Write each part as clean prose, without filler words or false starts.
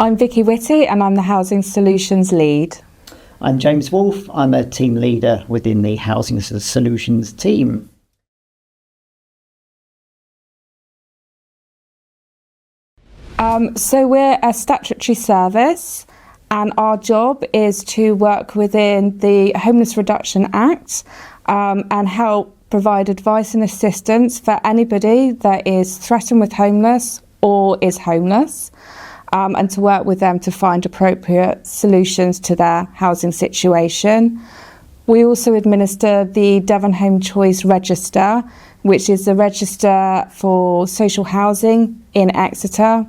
I'm Vicky Whitty and I'm the Housing Solutions Lead. I'm James Wolfe. I'm a team leader within the Housing Solutions team. So we're a statutory service and our job is to work within the Homeless Reduction Act and help provide advice and assistance for anybody that is threatened with homeless or is homeless, and to work with them to find appropriate solutions to their housing situation. We also administer the Devon Home Choice Register, which is the register for social housing in Exeter,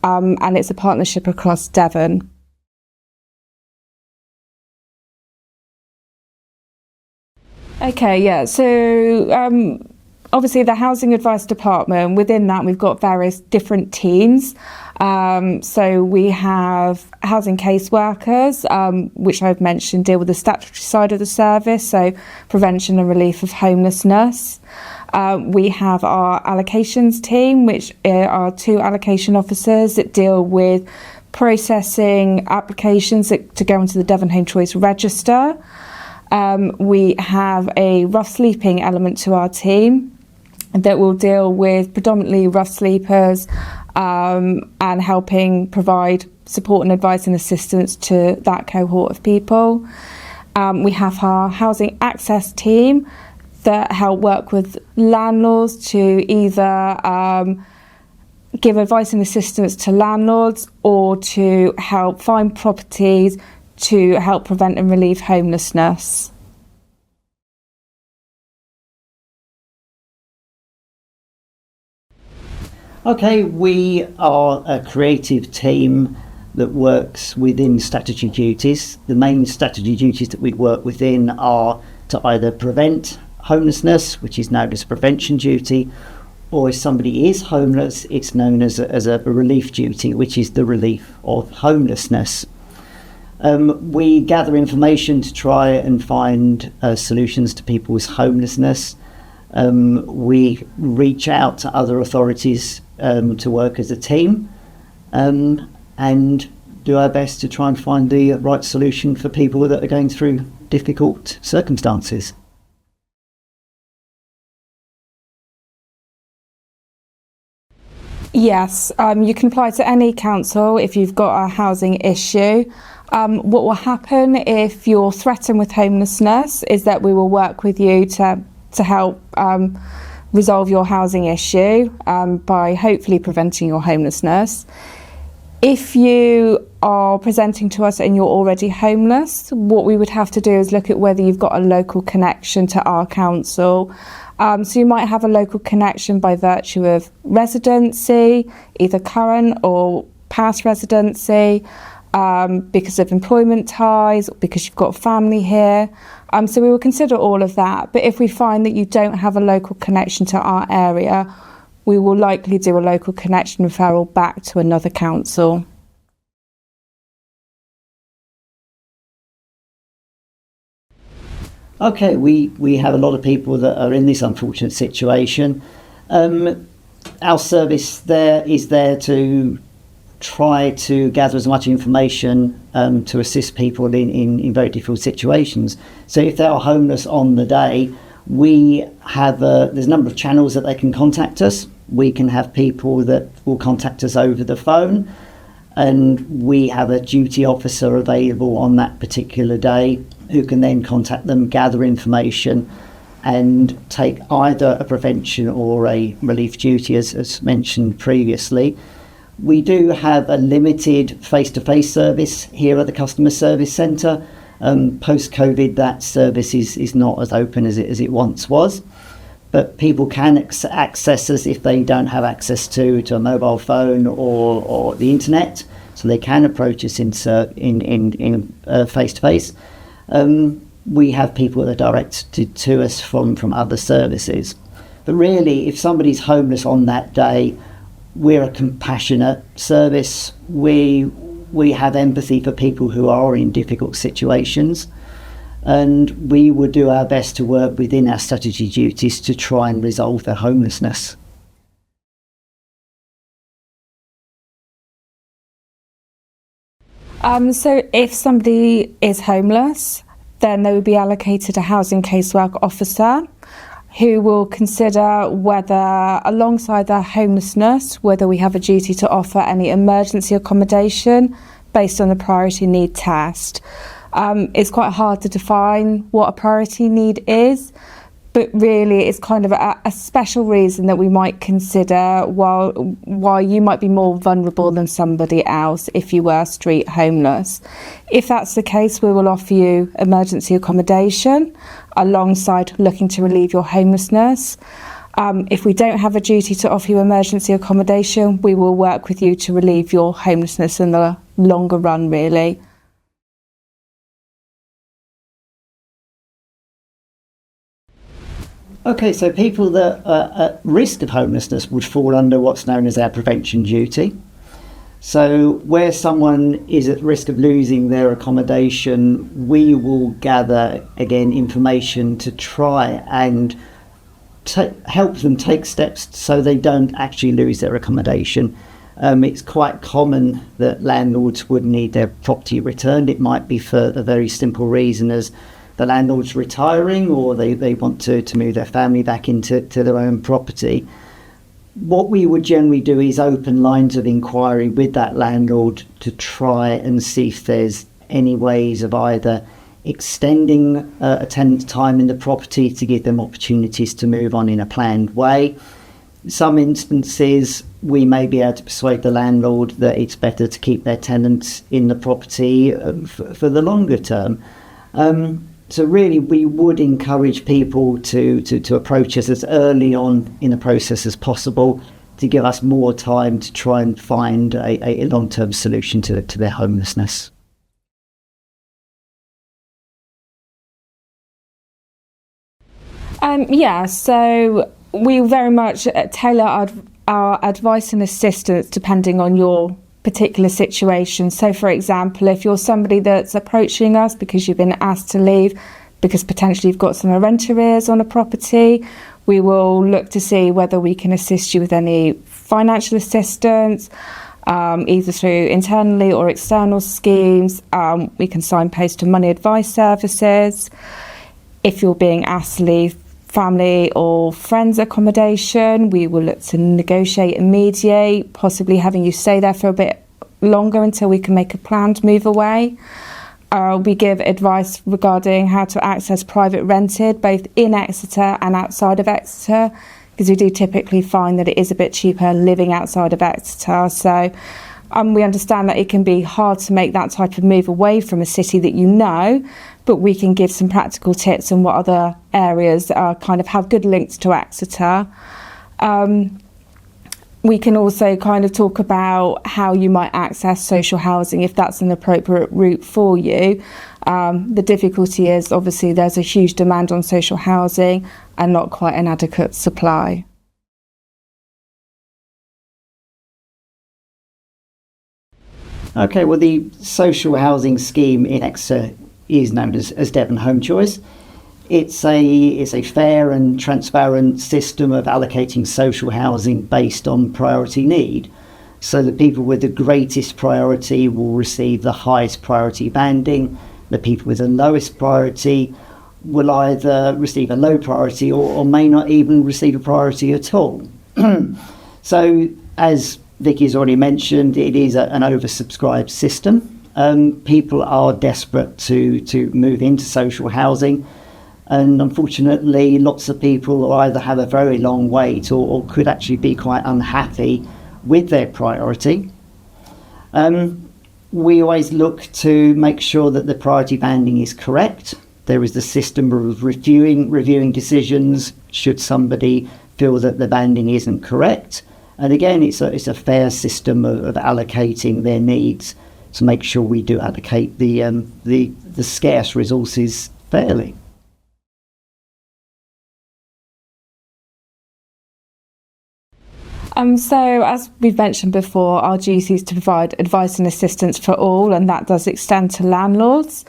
and it's a partnership across Devon. So obviously the Housing Advice Department, within that we've got various different teams. So we have housing caseworkers, which I've mentioned deal with the statutory side of the service, so prevention and relief of homelessness. We have our allocations team, which are 2 allocation officers that deal with processing applications to go into the Devon Home Choice Register. We have a rough sleeping element to our team that will deal with predominantly rough sleepers and helping provide support and advice and assistance to that cohort of people. We have our housing access team that help work with landlords to either give advice and assistance to landlords or to help find properties to help prevent and relieve homelessness. Okay, we are a creative team that works within statutory duties. The main statutory duties that we work within are to either prevent homelessness, which is known as a prevention duty, or if somebody is homeless, it's known as a relief duty, which is the relief of homelessness. We gather information to try and find solutions to people's homelessness. We reach out to other authorities to work as a team and do our best to try and find the right solution for people that are going through difficult circumstances. Yes, you can apply to any council if you've got a housing issue. What will happen if you're threatened with homelessness is that we will work with you to help resolve your housing issue by hopefully preventing your homelessness. If you are presenting to us and you're already homeless, what we would have to do is look at whether you've got a local connection to our council. So you might have a local connection by virtue of residency, either current or past residency, because of employment ties, because you've got family here. So we will consider all of that. But if we find that you don't have a local connection to our area, we will likely do a local connection referral back to another council. Okay, we have a lot of people that are in this unfortunate situation. Our service there is there to try to gather as much information to assist people in very difficult situations. So if they are homeless on the day, we have there's a number of channels that they can contact us. We can have people that will contact us over the phone, and we have a duty officer available on that particular day who can then contact them, gather information and take either a prevention or a relief duty as mentioned previously. We do have a limited face-to-face service here at the Customer Service Centre. Post-COVID, that service is not as open as it once was. But people can access us if they don't have access to a mobile phone or the internet. So they can approach us in face-to-face. We have people that are directed to us from other services. But really, if somebody's homeless on that day, we're a compassionate service. We have empathy for people who are in difficult situations, and we would do our best to work within our statutory duties to try and resolve their homelessness. So if somebody is homeless, then they will be allocated a housing casework officer who will consider whether, alongside their homelessness, whether we have a duty to offer any emergency accommodation based on the priority need test. It's quite hard to define what a priority need is, but really it's kind of a special reason that we might consider while you might be more vulnerable than somebody else if you were street homeless. If that's the case, we will offer you emergency accommodation alongside looking to relieve your homelessness. If we don't have a duty to offer you emergency accommodation, we will work with you to relieve your homelessness in the longer run, really. Okay, so people that are at risk of homelessness would fall under what's known as our prevention duty. So where someone is at risk of losing their accommodation, we will gather, again, information to try and help them take steps so they don't actually lose their accommodation. It's quite common that landlords would need their property returned. It might be for a very simple reason as the landlord's retiring, or they want to move their family back into their own property. What we would generally do is open lines of inquiry with that landlord to try and see if there's any ways of either extending a tenant's time in the property to give them opportunities to move on in a planned way. In some instances, we may be able to persuade the landlord that it's better to keep their tenants in the property for the longer term. So really, we would encourage people to approach us as early on in the process as possible to give us more time to try and find a long-term solution to their homelessness. So we very much tailor our advice and assistance depending on your particular situation. So for example, if you're somebody that's approaching us because you've been asked to leave because potentially you've got some rent arrears on a property, we will look to see whether we can assist you with any financial assistance, either through internally or external schemes. We can signpost to money advice services. If you're being asked to leave family or friends accommodation, we will look to negotiate and mediate, possibly having you stay there for a bit longer until we can make a planned move away. We give advice regarding how to access private rented, both in Exeter and outside of Exeter, because we do typically find that it is a bit cheaper living outside of Exeter. So we understand that it can be hard to make that type of move away from a city that you know, but we can give some practical tips on what other areas kind of have good links to Exeter. We can also kind of talk about how you might access social housing if that's an appropriate route for you. The difficulty is obviously there's a huge demand on social housing and not quite an adequate supply. Okay, well, the social housing scheme in Exeter is known as Devon Home Choice. It's a fair and transparent system of allocating social housing based on priority need. So the people with the greatest priority will receive the highest priority banding. The people with the lowest priority will either receive a low priority or may not even receive a priority at all. So, as Vicky's already mentioned, it is an oversubscribed system. People are desperate to move into social housing, and unfortunately lots of people either have a very long wait or could actually be quite unhappy with their priority. We always look to make sure that the priority banding is correct. There is the system of reviewing decisions should somebody feel that the banding isn't correct. And again, it's a fair system of allocating their needs to make sure we do allocate the scarce resources fairly. So as we've mentioned before, our duty is to provide advice and assistance for all, and that does extend to landlords.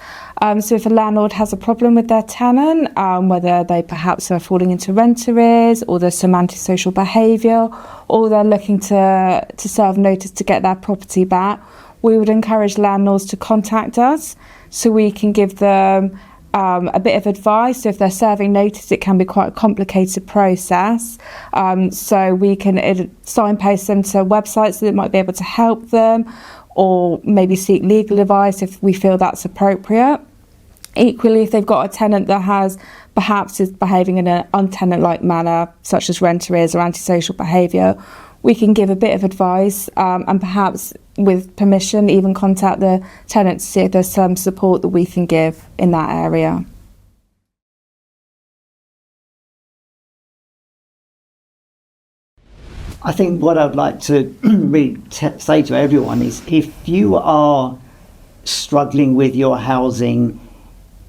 So if a landlord has a problem with their tenant, whether they perhaps are falling into rent arrears or there's some antisocial behaviour, or they're looking to serve notice to get their property back, we would encourage landlords to contact us so we can give them a bit of advice. So if they're serving notice, it can be quite a complicated process. So we can signpost them to websites that might be able to help them, or maybe seek legal advice if we feel that's appropriate. Equally, if they've got a tenant that perhaps is behaving in an untenant-like manner, such as rent arrears or antisocial behaviour, we can give a bit of advice and perhaps, with permission, even contact the tenant to see if there's some support that we can give in that area. I think what I'd like to really say to everyone is, if you are struggling with your housing,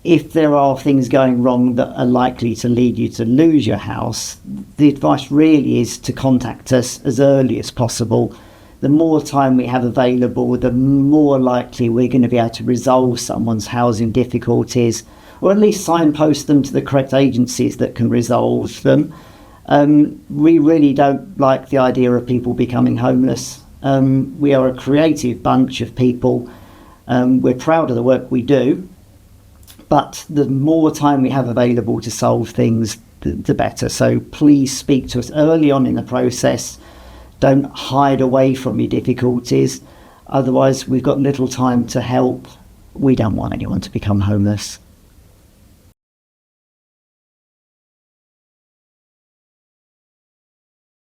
if there are things going wrong that are likely to lead you to lose your house, the advice really is to contact us as early as possible. The more time we have available, the more likely we're going to be able to resolve someone's housing difficulties, or at least signpost them to the correct agencies that can resolve them. We really don't like the idea of people becoming homeless. We are a creative bunch of people. We're proud of the work we do. But the more time we have available to solve things, the better. So please speak to us early on in the process. Don't hide away from your difficulties. Otherwise, we've got little time to help. We don't want anyone to become homeless.